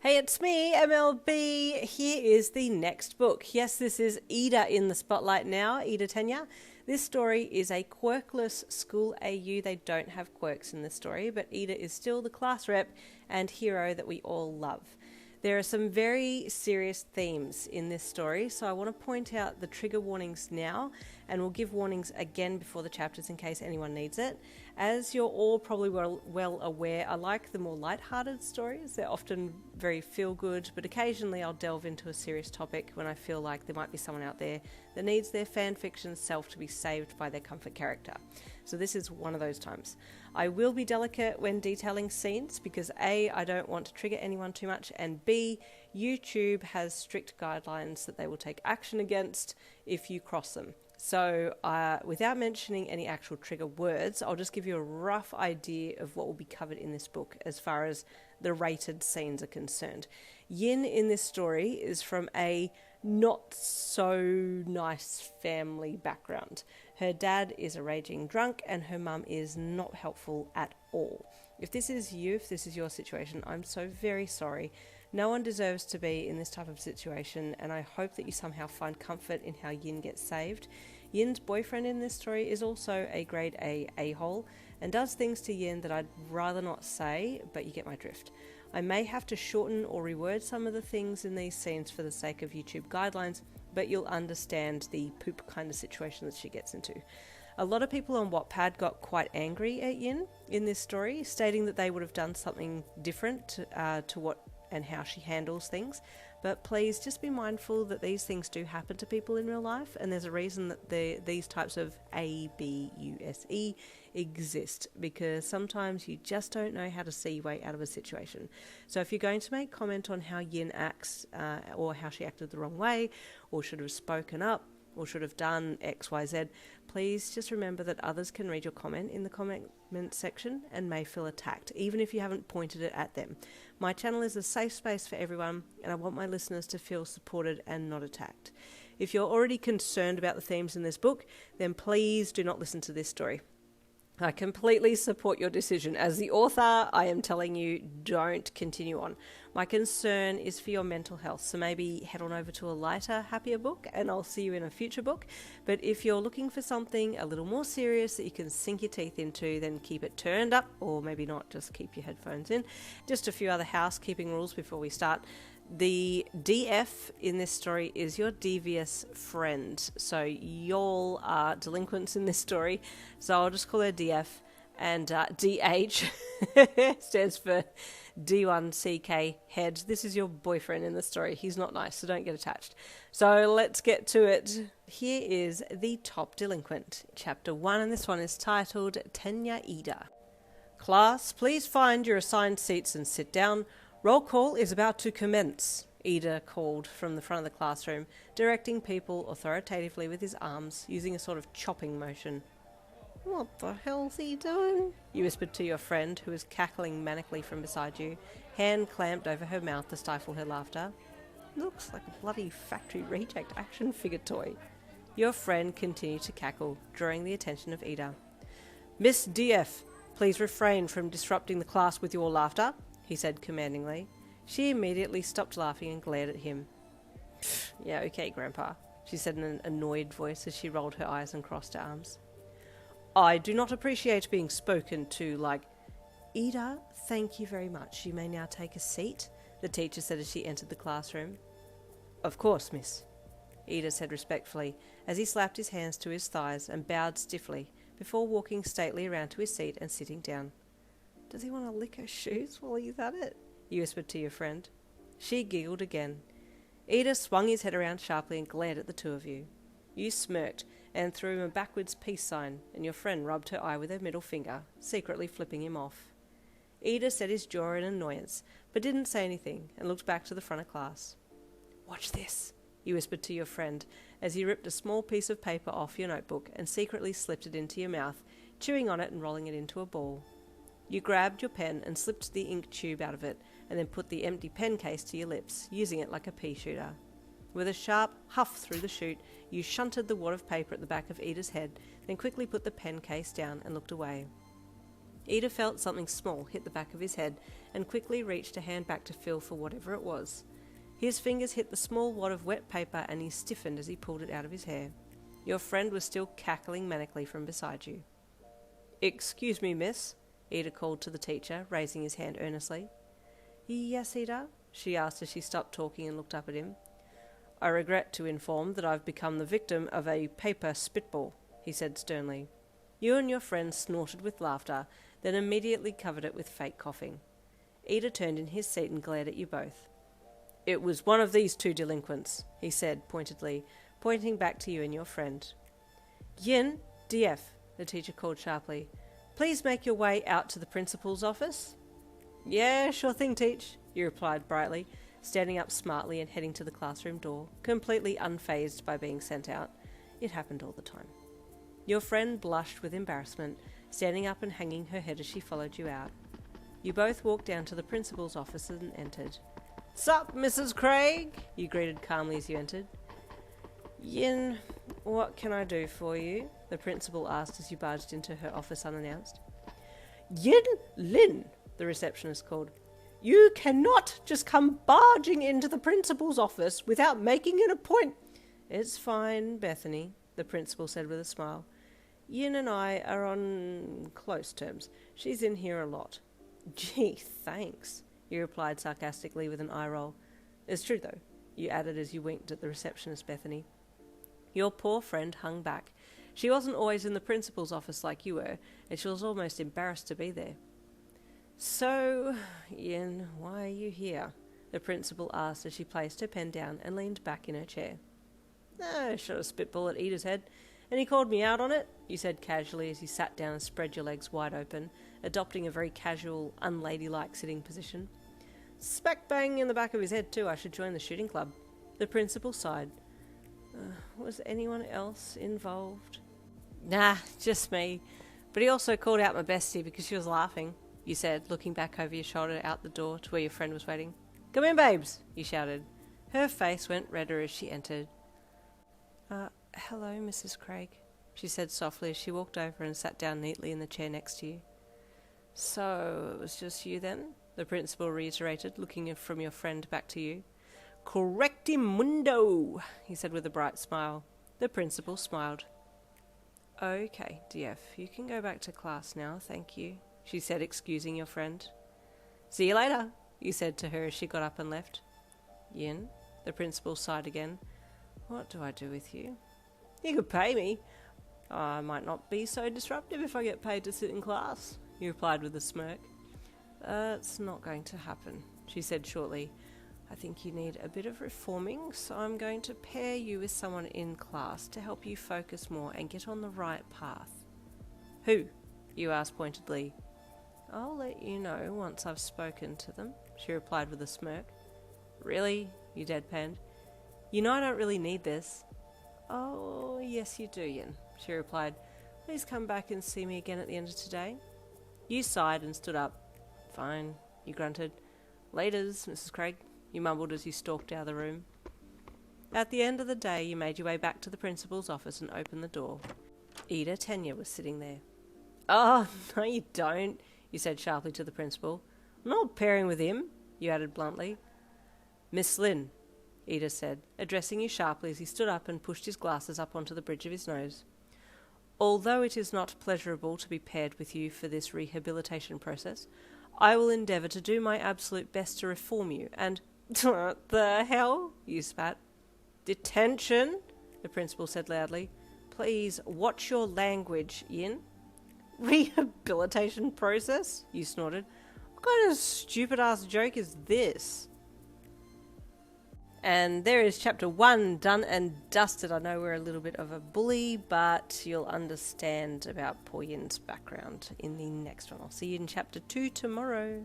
Hey, it's me, MLB. Here is the next book. Yes, this is Iida in the spotlight now, Iida Tenya. This story is a quirkless school AU. They don't have quirks in this story, but Iida is still the class rep and hero that we all love. There are some very serious themes in this story, so I want to point out the trigger warnings now, and we'll give warnings again before the chapters in case anyone needs it. As you're all probably well aware, I like the more lighthearted stories. They're often very feel-good, but occasionally I'll delve into a serious topic when I feel like there might be someone out there that needs their fanfiction self to be saved by their comfort character. So this is one of those times. I will be delicate when detailing scenes because A, I don't want to trigger anyone too much, and B, YouTube has strict guidelines that they will take action against if you cross them. So without mentioning any actual trigger words, I'll just give you a rough idea of what will be covered in this book as far as the rated scenes are concerned. Yin in this story is from a not so nice family background. Her dad is a raging drunk and her mum is not helpful at all. If this is you, if this is your situation, I'm so very sorry. No one deserves to be in this type of situation, and I hope that you somehow find comfort in how Yin gets saved. Yin's boyfriend in this story is also a grade A a-hole and does things to Yin that I'd rather not say, but you get my drift. I may have to shorten or reword some of the things in these scenes for the sake of YouTube guidelines, but you'll understand the poop kind of situation that she gets into. A lot of people on Wattpad got quite angry at Yin in this story, stating that they would have done something different to what and how she handles things. But please just be mindful that these things do happen to people in real life, and there's a reason that these types of ABUSE exist, because sometimes you just don't know how to see your way out of a situation. So if you're going to make comment on how Yin acts or how she acted the wrong way, or should have spoken up, or should have done XYZ, please just remember that others can read your comment in the comment section and may feel attacked, even if you haven't pointed it at them. My channel is a safe space for everyone, and I want my listeners to feel supported and not attacked. If you're already concerned about the themes in this book, then please do not listen to this story. I completely support your decision. As the author, I am telling you, don't continue on. My concern is for your mental health, so maybe head on over to a lighter, happier book, and I'll see you in a future book. But if you're looking for something a little more serious that you can sink your teeth into, then keep it turned up, or maybe not, just keep your headphones in. Just a few other housekeeping rules before we start. The DF in this story is your devious friend. So y'all are delinquents in this story. So I'll just call her DF. And DH stands for D1CK head. This is your boyfriend in the story. He's not nice, so don't get attached. So let's get to it. Here is the top delinquent. Chapter 1, and this one is titled Tenya Iida. Class, please find your assigned seats and sit down. Roll call is about to commence, Iida called from the front of the classroom, directing people authoritatively with his arms, using a sort of chopping motion. What the hell's he doing? You whispered to your friend, who was cackling manically from beside you, hand clamped over her mouth to stifle her laughter. Looks like a bloody factory reject action figure toy. Your friend continued to cackle, drawing the attention of Iida. Miss DF, please refrain from disrupting the class with your laughter, he said commandingly. She immediately stopped laughing and glared at him. Yeah, okay, Grandpa, she said in an annoyed voice as she rolled her eyes and crossed her arms. I do not appreciate being spoken to like... Iida, thank you very much. You may now take a seat, the teacher said as she entered the classroom. Of course, miss, Iida said respectfully as he slapped his hands to his thighs and bowed stiffly before walking stately around to his seat and sitting down. Does he want to lick her shoes while he's at it? You whispered to your friend. She giggled again. Iida swung his head around sharply and glared at the two of you. You smirked and threw him a backwards peace sign, and your friend rubbed her eye with her middle finger, secretly flipping him off. Iida set his jaw in annoyance, but didn't say anything, and looked back to the front of class. Watch this, you whispered to your friend, as he ripped a small piece of paper off your notebook and secretly slipped it into your mouth, chewing on it and rolling it into a ball. You grabbed your pen and slipped the ink tube out of it, and then put the empty pen case to your lips, using it like a pea shooter. With a sharp huff through the chute, you shunted the wad of paper at the back of Iida's head, then quickly put the pen case down and looked away. Iida felt something small hit the back of his head and quickly reached a hand back to feel for whatever it was. His fingers hit the small wad of wet paper and he stiffened as he pulled it out of his hair. Your friend was still cackling manically from beside you. "Excuse me, miss," Iida called to the teacher, raising his hand earnestly. "Yes, Iida?" she asked as she stopped talking and looked up at him. "I regret to inform that I've become the victim of a paper spitball," he said sternly. You and your friend snorted with laughter, then immediately covered it with fake coughing. Iida turned in his seat and glared at you both. "It was one of these two delinquents," he said pointedly, pointing back to you and your friend. "Yin, DF," the teacher called sharply. "Please make your way out to the principal's office." "Yeah, sure thing, Teach," you replied brightly, standing up smartly and heading to the classroom door, completely unfazed by being sent out. It happened all the time. Your friend blushed with embarrassment, standing up and hanging her head as she followed you out. You both walked down to the principal's office and entered. "Sup, Mrs. Craig?" you greeted calmly as you entered. "Yin, what can I do for you?" the principal asked as you barged into her office unannounced. "Yin Lin," the receptionist called. "You cannot just come barging into the principal's office without making an appointment." "It's fine, Bethany," the principal said with a smile. "Yin and I are on close terms. She's in here a lot." "Gee, thanks," you replied sarcastically with an eye roll. "It's true, though," you added as you winked at the receptionist, Bethany. Your poor friend hung back. She wasn't always in the principal's office like you were, and she was almost embarrassed to be there. "So, Yin, why are you here?" the principal asked as she placed her pen down and leaned back in her chair. "I shot a spitball at Iida's head, and he called me out on it," you said casually as you sat down and spread your legs wide open, adopting a very casual, unladylike sitting position. "Smack bang in the back of his head, too. I should join the shooting club." The principal sighed. Was anyone else involved?" "Nah, just me. But he also called out my bestie because she was laughing," you said, looking back over your shoulder out the door to where your friend was waiting. "Come in, babes," you shouted. Her face went redder as she entered. Hello, Mrs. Craig," she said softly as she walked over and sat down neatly in the chair next to you. "So, it was just you then?" the principal reiterated, looking from your friend back to you. "Correctimundo," he said with a bright smile. The principal smiled. "Okay, DF, you can go back to class now, thank you," she said, excusing your friend. "See you later," you said to her as she got up and left. "Yin," the principal sighed again. "What do I do with you?" "You could pay me. I might not be so disruptive if I get paid to sit in class," you replied with a smirk. "It's not going to happen," she said shortly. "I think you need a bit of reforming, so I'm going to pair you with someone in class to help you focus more and get on the right path." "Who?" you asked pointedly. "I'll let you know once I've spoken to them," she replied with a smirk. "Really?" you deadpanned. "You know I don't really need this." "Oh, yes you do, Yin," she replied. "Please come back and see me again at the end of today." You sighed and stood up. "Fine," you grunted. "Laters, Mrs. Craig," you mumbled as you stalked out of the room. At the end of the day, you made your way back to the principal's office and opened the door. Tenya was sitting there. "Oh, no you don't," you said sharply to the principal. "I'm not pairing with him," you added bluntly. "Miss Lin," Iida said, addressing you sharply as he stood up and pushed his glasses up onto the bridge of his nose. "Although it is not pleasurable to be paired with you for this rehabilitation process, I will endeavour to do my absolute best to reform you, and—" "What the hell?" you spat. "Detention," the principal said loudly. "Please watch your language, Yin." "Rehabilitation process?" you snorted. "What kind of stupid-ass joke is this?" And there is chapter 1 done and dusted. I know we're a little bit of a bully, but you'll understand about poor Yin's background in the next one. I'll see you in chapter 2 tomorrow.